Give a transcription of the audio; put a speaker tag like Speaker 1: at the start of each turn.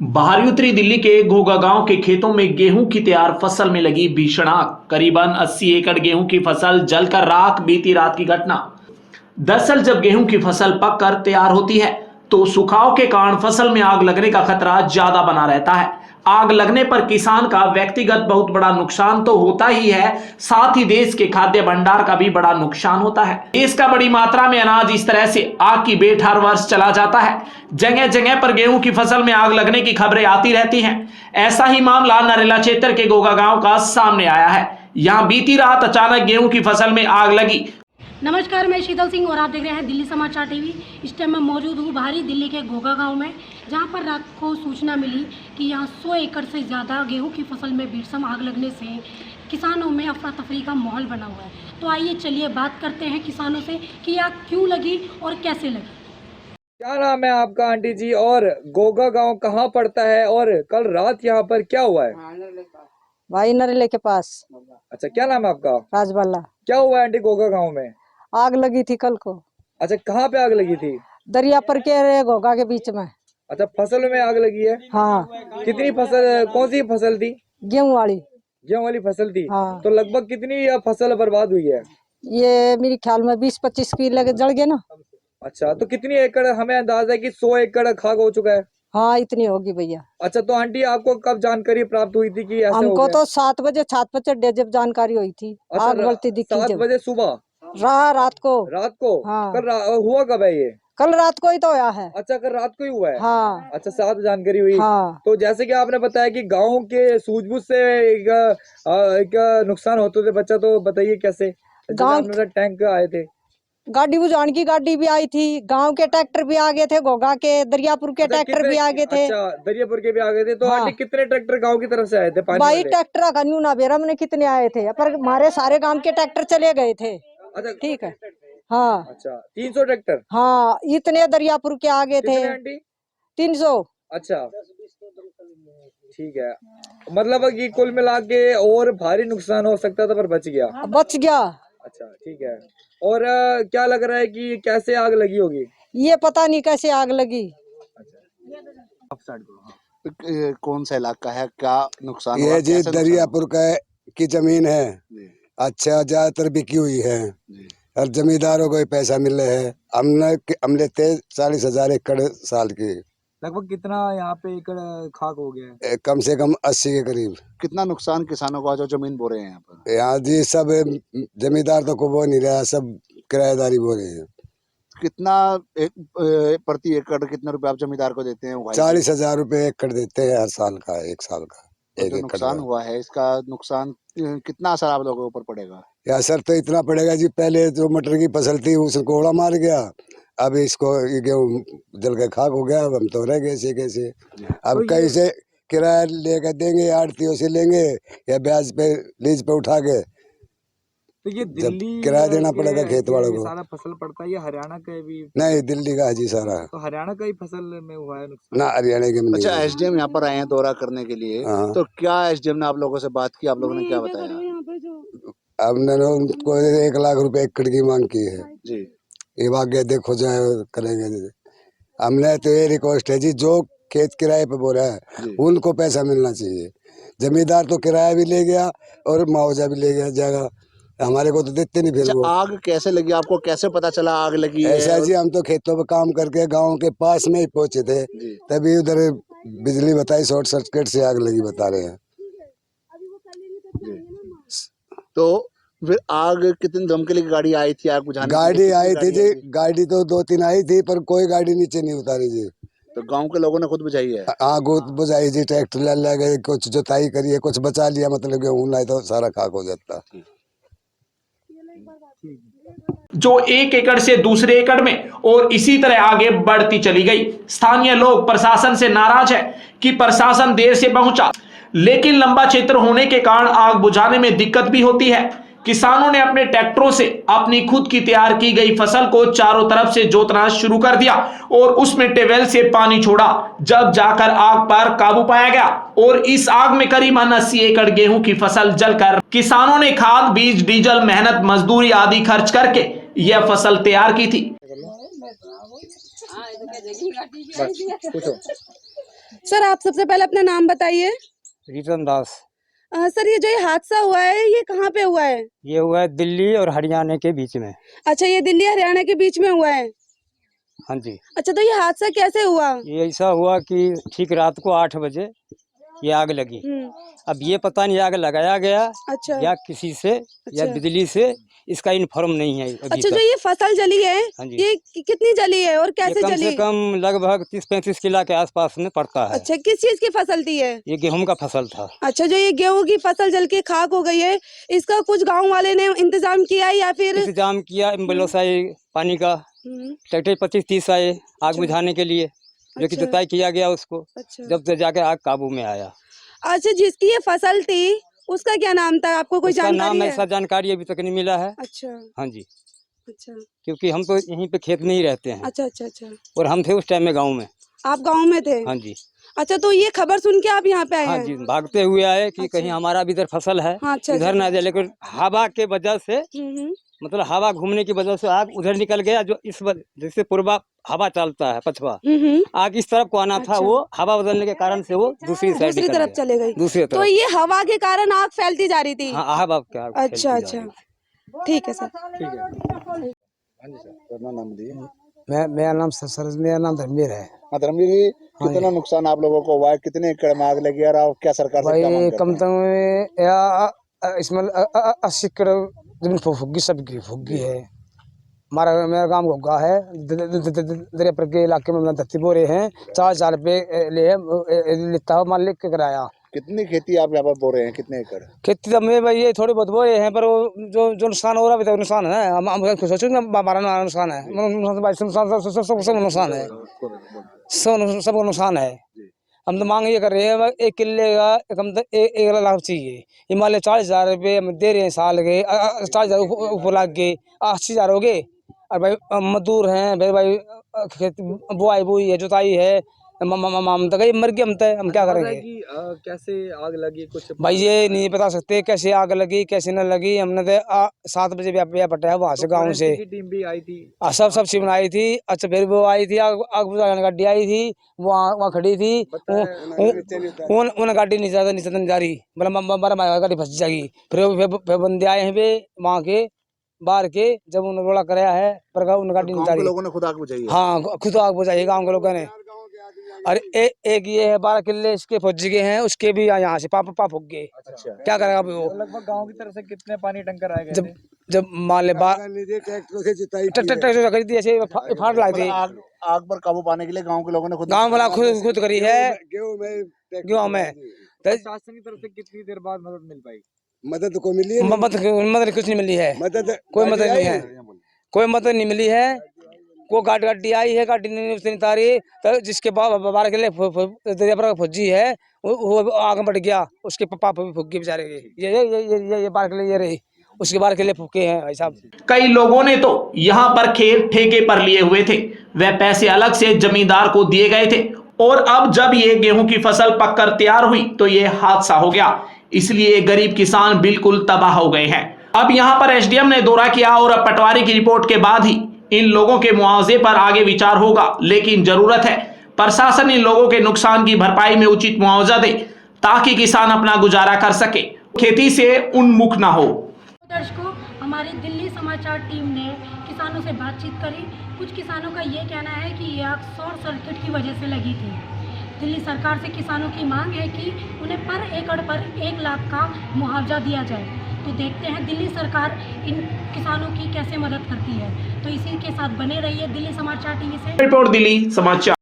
Speaker 1: बाहरी उत्तरी दिल्ली के घोघा गांव के खेतों में गेहूं की तैयार फसल में लगी भीषण आग। करीबन 80 एकड़ गेहूं की फसल जलकर राख। बीती रात की घटना। दरअसल जब गेहूं की फसल पककर तैयार होती है तो सुखाव के कारण फसल में आग लगने का खतरा ज्यादा बना रहता है। आग लगने पर किसान का व्यक्तिगत बहुत बड़ा नुकसान तो होता ही है, साथ ही देश के खाद्य भंडार का भी बड़ा नुकसान होता है। देश का बड़ी मात्रा में अनाज इस तरह से आग की बेट हर वर्ष चला जाता है। जगह जगह पर गेहूं की फसल में आग लगने की खबरें आती रहती हैं। ऐसा ही मामला नरेला क्षेत्र के घोघा गांव का सामने आया है। यहां बीती रात अचानक गेहूं की फसल में आग लगी।
Speaker 2: नमस्कार, मैं शीतल सिंह और आप देख रहे हैं दिल्ली समाचार टीवी। इस टाइम मैं मौजूद हूँ बाहरी दिल्ली के घोघा गांव में, जहां पर रात को सूचना मिली कि यहां 100 एकड़ से ज़्यादा गेहूं की फसल में भीषण आग लगने से किसानों में अफरा तफरी का माहौल बना हुआ है। तो आइए चलिए बात करते हैं किसानों से कि आग क्यों लगी और कैसे लगी।
Speaker 3: क्या नाम है आपका आंटी जी, और घोघा गांव कहाँ पड़ता है, और कल रात यहाँ पर क्या हुआ है?
Speaker 4: भाई नरेले के पास।
Speaker 3: अच्छा, क्या नाम है आपका?
Speaker 4: राजबाला।
Speaker 3: क्या हुआ है आंटी घोघा गांव में?
Speaker 4: आग लगी थी कल को।
Speaker 3: अच्छा, कहाँ पे आग लगी थी?
Speaker 4: दरिया पर के घोघा के बीच में।
Speaker 3: अच्छा, फसल में आग लगी है?
Speaker 4: हाँ।
Speaker 3: कितनी फसल, कौन सी फसल थी?
Speaker 4: गेहूं वाली।
Speaker 3: गेहूं वाली फसल थी।
Speaker 4: हाँ।
Speaker 3: तो लगभग कितनी फसल बर्बाद हुई है?
Speaker 4: ये मेरे ख्याल में 20-25 किलो जल गए ना।
Speaker 3: अच्छा, तो कितनी एकड़, हमें अंदाजा है कि 100 एकड़ खाक हो चुका है।
Speaker 4: हाँ, इतनी होगी भैया।
Speaker 3: अच्छा, तो आंटी आपको कब जानकारी प्राप्त हुई थी कि ऐसा हो
Speaker 4: हमको
Speaker 3: गया?
Speaker 4: तो 7 बजे छत पर चढ़े जब जानकारी हुई थी।
Speaker 3: अच्छा,
Speaker 4: आग बढ़ती दिखी
Speaker 3: 7
Speaker 4: जब।
Speaker 3: बजे सुबह?
Speaker 4: रात को।
Speaker 3: रात को?
Speaker 4: हाँ।
Speaker 3: हुआ कब है ये?
Speaker 4: कल रात को ही तो आया है।
Speaker 3: अच्छा, कल रात को ही हुआ है?
Speaker 4: हाँ।
Speaker 3: अच्छा, 7 जानकारी हुई।
Speaker 4: हाँ।
Speaker 3: तो जैसे कि आपने बताया कि गांव के सूझबूझ से एक नुकसान होते थे बच्चा, तो बताइए कैसे? जैसे
Speaker 4: गांव
Speaker 3: आपने टैंक आए थे।
Speaker 4: गाड़ी बुझाने की गाड़ी भी आई थी, गांव के ट्रैक्टर भी आ गए थे, घोघा के दरियापुर के
Speaker 3: अच्छा,
Speaker 4: ट्रैक्टर भी आ गए थे।
Speaker 3: अच्छा, दरियापुर के भी आ गए थे। तो
Speaker 4: हाँ।
Speaker 3: आंटी कितने ट्रैक्टर गांव की तरफ से आए थे पानी
Speaker 4: भाई
Speaker 3: वाले?
Speaker 4: ट्रैक्टर का न्यू ना बेरा मैंने कितने आए थे, पर हमारे सारे गांव के ट्रैक्टर चले गए थे।
Speaker 3: अच्छा,
Speaker 4: ठीक है। हाँ।
Speaker 3: अच्छा, 300 ट्रैक्टर?
Speaker 4: हाँ, इतने दरियापुर के आगे थे।
Speaker 3: कितने आंटी?
Speaker 4: 300।
Speaker 3: अच्छा, ठीक है। मतलब कि कुल मिला के और भारी नुकसान हो सकता था पर बच गया।
Speaker 4: बच गया।
Speaker 3: अच्छा, ठीक है। और क्या लग रहा है कि कैसे आग लगी होगी?
Speaker 4: ये पता नहीं कैसे आग लगी।
Speaker 5: कौन सा इलाका है, क्या नुकसान हुआ?
Speaker 6: ये जी
Speaker 5: कैसे नुकसान
Speaker 6: दरियापुर का की जमीन है।
Speaker 5: जी,
Speaker 6: अच्छा, ज्यादातर बिकी हुई है
Speaker 5: जी।
Speaker 6: और जमींदारों को ही पैसा मिल रहे हैं। हम लेते 40,000 एकड़ साल की।
Speaker 3: लगभग कितना यहाँ पे एकड़ खाक हो गया है?
Speaker 6: कम से कम 80 के करीब।
Speaker 5: कितना नुकसान किसानों को जो जमीन बो रहे हैं यहाँ पर?
Speaker 6: यहाँ जी सब जमींदार तो को बो नहीं रहा, सब किराएदारी बो रहे हैं।
Speaker 5: कितना प्रति एकड़ कितने रुपए आप जमींदार को देते हैं उगाई के?
Speaker 6: 40,000 रुपए एकड़ देते हैं हर साल का, एक साल का
Speaker 5: तो
Speaker 6: एक
Speaker 5: जो
Speaker 6: एकड़
Speaker 5: नुकसान
Speaker 6: का।
Speaker 5: हुआ है, इसका नुकसान कितना असर आप लोगों के ऊपर पड़ेगा?
Speaker 6: या असर तो इतना पड़ेगा जी, पहले जो मटर की फसल थी उसको कोड़ा मार गया, अब इसको ये गेहूं जल के खाक हो गया। अब हम तो रह गए ऐसे कैसे। अब
Speaker 3: तो
Speaker 6: कहीं से किराया लेकर देंगे, आड़तियों से लेंगे या ब्याज पे लीज पे उठा के,
Speaker 3: तो ये
Speaker 6: जब
Speaker 3: दिल्ली
Speaker 6: किराया देना
Speaker 3: के
Speaker 6: पड़ेगा खेत वालों
Speaker 3: ये
Speaker 6: को।
Speaker 3: सारा फसल पड़ता है, ये हरियाणा का भी?
Speaker 6: नहीं, दिल्ली का है जी सारा।
Speaker 3: तो हरियाणा का ही फसल में हुआ है नुकसान?
Speaker 6: ना, हरियाणा के में नहीं
Speaker 5: अच्छा,
Speaker 6: है।
Speaker 5: एसडीएम यहाँ पर आए हैं दौरा करने के लिए,
Speaker 6: हाँ।
Speaker 5: तो क्या एसडीएम ने आप लोगों से बात की? आप लोगों ने क्या बताया?
Speaker 6: हमने उनको 1 लाख रुपए एकड़ की मांग की है
Speaker 5: जी,
Speaker 6: ये वाक्य देखो जाए करेंगे। हमने तो ये रिक्वेस्ट है जी, जो खेत किराए पे बोल रहा है
Speaker 5: जी।
Speaker 6: उनको पैसा मिलना चाहिए। जमींदार तो किराया भी ले गया और मुआवजा भी ले गया जाएगा, हमारे को तो देते नहीं फिर
Speaker 5: अच्छा,
Speaker 6: वो।
Speaker 5: आग कैसे लगी? आपको कैसे पता चला आग लगी है?
Speaker 6: ऐसा जी, हम तो खेतों पे काम करके गांव के पास में ही पहुंचे थे,
Speaker 5: जी।
Speaker 6: तभी उधर बिजली बताई, शॉर्ट सर्किट से आग लगी बता रहे हैं।
Speaker 5: तो फिर आग कितनी दम के लिए गाड़ी आई थी आग बुझाने के लिए?
Speaker 6: गाड़ी
Speaker 5: कितनी
Speaker 6: आई थी
Speaker 5: गाड़ी
Speaker 6: जी, गाड़ी तो 2-3 आई थी, पर कोई गाड़ी नीचे नहीं उतारी जी।
Speaker 5: तो गांव के लोगों ने खुद बुझाई है?
Speaker 6: आग बुझाई जी, ट्रैक्टर ले गए, कुछ जोताई करिए, कुछ बचा लिया, मतलब गेहूं नहीं तो सारा खाक हो जाता।
Speaker 1: जो 1 एकड़ से दूसरे एकड़ में और इसी तरह आगे बढ़ती चली गई। स्थानीय लोग प्रशासन से नाराज है कि प्रशासन देर से पहुंचा, लेकिन लंबा क्षेत्र होने के कारण आग बुझाने में दिक्कत भी होती है। किसानों ने अपने ट्रैक्टरों से अपनी खुद की तैयार की गई फसल को चारों तरफ से जोतना शुरू कर दिया और उसमें ट्यूबवेल से पानी छोड़ा, जब जाकर आग पर काबू पाया गया। और इस आग में करीबन 80 एकड़ गेहूं की फसल जलकर किसानों ने खाद, बीज, डीजल, मेहनत, मजदूरी आदि खर्च करके यह फसल तैयार की थी।
Speaker 7: सर आप सबसे पहले अपना नाम बताइए।
Speaker 8: रीतम दास।
Speaker 7: सर ये हादसा हुआ है ये कहाँ पे हुआ है?
Speaker 8: ये हुआ है दिल्ली और हरियाणा के बीच में।
Speaker 7: अच्छा, ये दिल्ली हरियाणा के बीच में हुआ है।
Speaker 8: हाँ जी।
Speaker 7: अच्छा, तो ये हादसा कैसे हुआ?
Speaker 8: ये ऐसा हुआ कि ठीक रात को 8 बजे ये आग लगी। अब ये पता नहीं आग लगाया गया
Speaker 7: अच्छा
Speaker 8: या किसी से या बिजली से, इसका इन्फॉर्म नहीं है अभी
Speaker 7: अच्छा
Speaker 8: तक।
Speaker 7: जो ये फसल जली है
Speaker 8: हाँ जी।
Speaker 7: ये कितनी जली है और कैसे
Speaker 8: कम
Speaker 7: जली?
Speaker 8: से कम लगभग 30-35 किला के आसपास में पड़ता है।
Speaker 7: अच्छा, किस चीज की फसल थी ये?
Speaker 8: ये गेहूं का फसल था।
Speaker 7: अच्छा, जो ये गेहूं की फसल जल के खाक हो गई है, इसका कुछ गांव वाले ने इंतजाम किया या फिर?
Speaker 8: इंतजाम किया, एम्बुलेंस आई, पानी का ट्रैक्टर 25-30 आए आग बुझाने के लिए, जो कि जुताई किया गया उसको।
Speaker 7: अच्छा
Speaker 8: जब तक जाके आग काबू में आया।
Speaker 7: अच्छा, जिसकी ये फसल थी उसका क्या नाम था, आपको कोई
Speaker 8: उसका
Speaker 7: जानकारी
Speaker 8: नाम
Speaker 7: है?
Speaker 8: ऐसा जानकारी अभी तक नहीं मिला है।
Speaker 7: अच्छा
Speaker 8: हाँ जी,
Speaker 7: अच्छा
Speaker 8: क्योंकि हम तो यहीं पे खेत में ही रहते हैं
Speaker 7: अच्छा अच्छा अच्छा
Speaker 8: और हम थे उस टाइम में गांव में।
Speaker 7: आप गांव में थे?
Speaker 8: हाँ जी।
Speaker 7: अच्छा, तो ये खबर सुन के आप यहाँ पे आए
Speaker 8: हाँ
Speaker 7: हैं?
Speaker 8: जी, भागते हुए आए कि
Speaker 7: अच्छा।
Speaker 8: कहीं हमारा भी इधर फसल है,
Speaker 7: हाँ, अच्छा,
Speaker 8: इधर
Speaker 7: अच्छा,
Speaker 8: ना जाए, लेकिन हवा के वजह से,
Speaker 7: हम्म।
Speaker 8: मतलब हवा घूमने की वजह से आग उधर निकल गया, जो इस जैसे पूर्वा हवा चलता है पछवा, आग इस तरफ को आना था, वो हवा बदलने के कारण से वो दूसरी साइड
Speaker 7: दूसरी तरफ चले गई।
Speaker 8: दूसरी
Speaker 7: तो
Speaker 8: तरफ।
Speaker 7: ये हवा के कारण आग फैलती जा रही थी?
Speaker 8: हाँ, हवा क्या।
Speaker 7: अच्छा अच्छा, ठीक है सर।
Speaker 5: अपना नाम दिए।
Speaker 6: मेरा नाम सर, मेरा नाम धर्मवीर है।
Speaker 5: हाँ धर्मवीर जी, कितना नुकसान आप लोगों को हुआ है, कितने एकड़ में आग लगी और आप क्या सरकार से क्या मांग
Speaker 6: भाई
Speaker 5: करते
Speaker 6: कम
Speaker 5: हैं?
Speaker 6: से कम या इसमें 80 एकड़ जमीन फुग्गी, सबकी फुग्गी है। मेरा गांव घोगा है, दरियापुर के इलाके में धरती बोरे हैं, 4 रुपये लेता हूँ मालिक के किराया।
Speaker 5: कितनी खेती आप यहाँ पर बो रहे हैं, कितने एकड़?
Speaker 6: खेती तो मैं भाई ये थोड़ी बहुत बोए हैं, पर वो जो नुकसान हो रहा है, नुकसान है। हम सोचो हमारा नुकसान है, सब नुकसान है, सबको नुकसान है। हम तो मांग ये कर रहे हैं 1 किले का कम तो 1 लाख चाहिए। हिमालय 40,000 रुपये हम दे रहे हैं साल के, 40,000 ऊपर लाख के 80,000 हो गए। और भाई मजदूर हैं भाई खेत बुआई है, जुताई है, हम तो मर गए, हम क्या करेंगे?
Speaker 3: कैसे आग लगी कुछ
Speaker 6: भाई ये नहीं बता सकते कैसे आग लगी कैसे न लगी। हमने तो 7 बजे पटा है वहाँ से, गाँव से
Speaker 3: टीम भी आई थी?
Speaker 6: सब टीम आई थी। अच्छा, फिर वो आई थी आग बुझाने गाड़ी आई थी, वहाँ खड़ी थी। उन गाड़ी नीचे नहीं जा रही, मतलब गाड़ी फंस जाएगी। फिर बंदे आए हैं वे वहाँ के बाहर के, जब उन्होंने रोड़ा कराया है पर उन गाड़ी नहीं जा रही।
Speaker 5: लोगों ने खुद आग बुझाई है?
Speaker 6: हाँ, खुद आग बुझाई गाँव के लोगों ने। और एक ये है 12 किले इसके फौजी के हैं, उसके भी यहाँ से पापा फूक गए।
Speaker 5: अच्छा,
Speaker 6: क्या करेगा अभी वो?
Speaker 3: लगभग गांव की तरफ से कितने पानी टंकर आए गए थे?
Speaker 6: जब मान ले ट्रैक्टर खरीद दी ऐसे फाड़ लाए थे।
Speaker 5: आग पर काबू पाने के लिए गांव के लोगों ने
Speaker 6: गाँव वाला खुद करी है गेहूं में।
Speaker 3: प्रशासन की तरफ से कितनी देर बाद मदद मिल पाई?
Speaker 6: मदद को मिली है? मदद कुछ नहीं मिली है, कोई मदद नहीं है, कोई मदद नहीं मिली है। को गाड़ी आई है, गाड़ी नहीं उसने तारी, तो जिसके 12 किले फौजी है वो आग बढ़ गया, उसके पापा भी फूक गए बेचारे के। ये 12 किले ये रही, उसके 12 किले फूके हैं भाई साहब।
Speaker 1: कई लोगों ने तो यहाँ पर खेत ठेके पर लिए हुए थे, वह पैसे अलग से जमींदार को दिए गए थे, और अब जब ये गेहूं की फसल पककर तैयार हुई तो ये हादसा हो गया। इसलिए गरीब किसान बिल्कुल तबाह हो गए हैं। अब यहाँ पर एसडीएम ने दौरा किया और अब पटवारी की रिपोर्ट के बाद ही इन लोगों के मुआवजे पर आगे विचार होगा, लेकिन जरूरत है प्रशासन इन लोगों के नुकसान की भरपाई में उचित मुआवजा दे ताकि किसान अपना गुजारा कर सके, खेती से उन्मुख ना हो।
Speaker 2: दर्शकों, हमारी दिल्ली समाचार टीम ने किसानों से बातचीत करी। कुछ किसानों का ये कहना है कि ये आग शॉर्ट सर्किट की वजह से लगी थी। दिल्ली सरकार से किसानों की मांग है कि उन्हें पर एकड़ पर 1 लाख का मुआवजा दिया जाए। तो देखते हैं दिल्ली सरकार इन किसानों की कैसे मदद करती है। तो इसी के साथ बने रहिए दिल्ली समाचार टीवी से।
Speaker 1: रिपोर्ट दिल्ली समाचार।